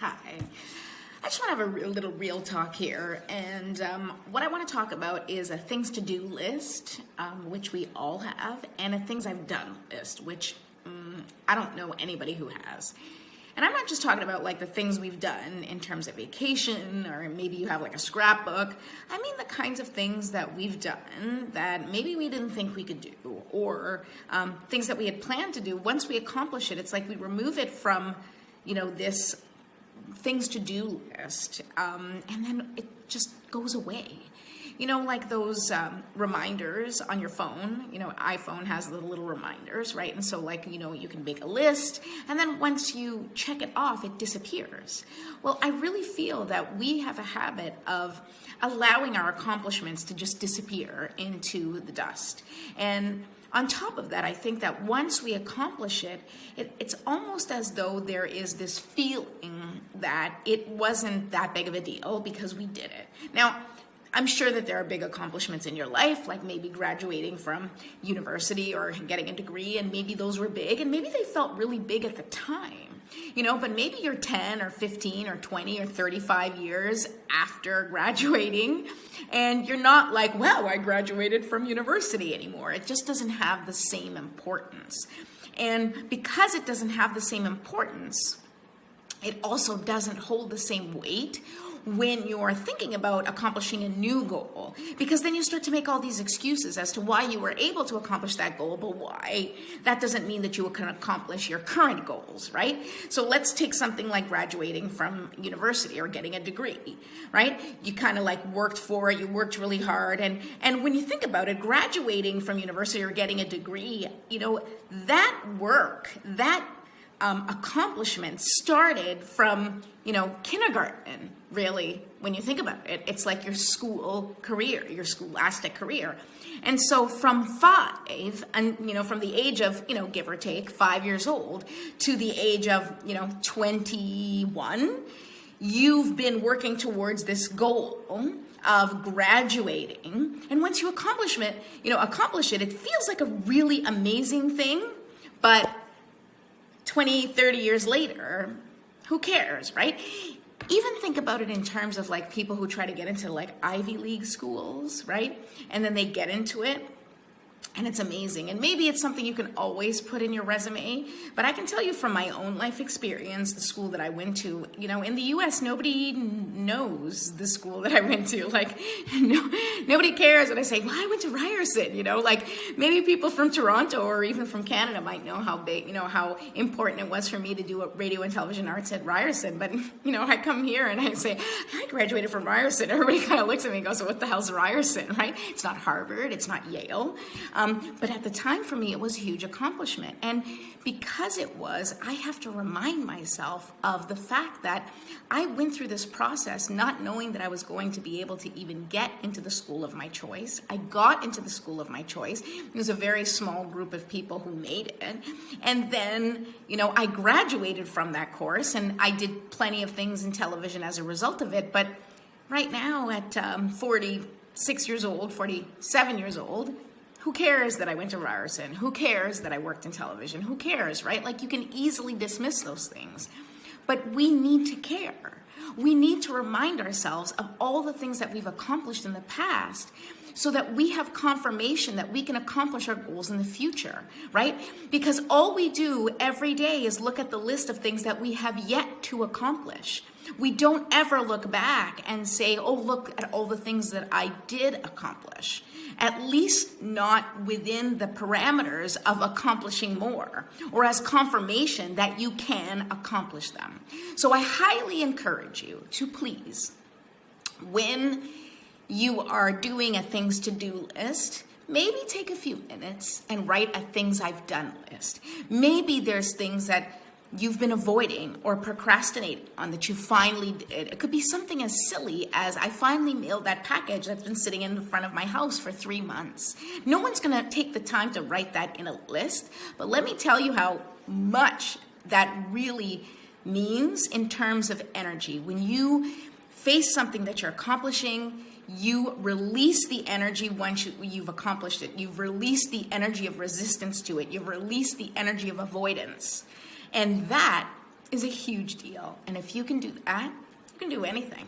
Hi. I just want to have a little real talk here, and what I want to talk about is a things to do list, which we all have, and a things I've done list, which I don't know anybody who has. And I'm not just talking about like the things we've done in terms of vacation, or maybe you have like a scrapbook. I mean the kinds of things that we've done that maybe we didn't think we could do, or things that we had planned to do. Once we accomplish it, it's like we remove it from, this things to do list, and then it just goes away. Like those reminders on your phone. iPhone has the little reminders, right? And so you can make a list, and then once you check it off, it disappears. Well, I really feel that we have a habit of allowing our accomplishments to just disappear into the dust. And on top of that, I think that once we accomplish it, it's almost as though there is this feeling that it wasn't that big of a deal because we did it. Now, I'm sure that there are big accomplishments in your life, like maybe graduating from university or getting a degree, and maybe those were big, and maybe they felt really big at the time, but maybe you're 10 or 15 or 20 or 35 years after graduating, and you're not like, wow, I graduated from university anymore. It just doesn't have the same importance. And because it doesn't have the same importance, it also doesn't hold the same weight when you're thinking about accomplishing a new goal, because then you start to make all these excuses as to why you were able to accomplish that goal, but why that doesn't mean that you can accomplish your current goals, right? So let's take something like graduating from university or getting a degree, right? You kind of worked for it, you worked really hard, and when you think about it, graduating from university or getting a degree, that work, that accomplishment started from, kindergarten, really, when you think about it. It's like your school career, your scholastic career. And so from 5, and, from the age of, give or take 5 years old to the age of, 21, you've been working towards this goal of graduating. And once you accomplish it, it feels like a really amazing thing, but 20, 30 years later, who cares, right? Even think about it in terms of people who try to get into Ivy League schools, right? And then they get into it, and it's amazing. And maybe it's something you can always put in your resume, but I can tell you from my own life experience, the school that I went to, in the US, nobody knows the school that I went to. Nobody cares when I say, well, I went to Ryerson, maybe people from Toronto or even from Canada might know how big, how important it was for me to do radio and television arts at Ryerson. But, I come here and I say, I graduated from Ryerson. Everybody kind of looks at me and goes, so what the hell's Ryerson, right? It's not Harvard, it's not Yale. But at the time, for me, it was a huge accomplishment. And because it was, I have to remind myself of the fact that I went through this process not knowing that I was going to be able to even get into the school of my choice. I got into the school of my choice. It was a very small group of people who made it. And then, I graduated from that course, and I did plenty of things in television as a result of it. But right now, at 46 years old, 47 years old, who cares that I went to Ryerson? Who cares that I worked in television? Who cares, right? You can easily dismiss those things. But we need to care. We need to remind ourselves of all the things that we've accomplished in the past so that we have confirmation that we can accomplish our goals in the future, right? Because all we do every day is look at the list of things that we have yet to accomplish. We don't ever look back and say, oh, look at all the things that I did accomplish. At least not within the parameters of accomplishing more, or as confirmation that you can accomplish them. So I highly encourage you to please, when you are doing a things to do list, maybe take a few minutes and write a things I've done list. Maybe there's things that you've been avoiding or procrastinating on that you finally did. It could be something as silly as I finally mailed that package that's been sitting in front of my house for 3 months. No one's going to take the time to write that in a list, but let me tell you how much that really means in terms of energy. When you face something that you're accomplishing, you release the energy once you've accomplished it. You've released the energy of resistance to it. You've released the energy of avoidance. And that is a huge deal. And if you can do that, you can do anything.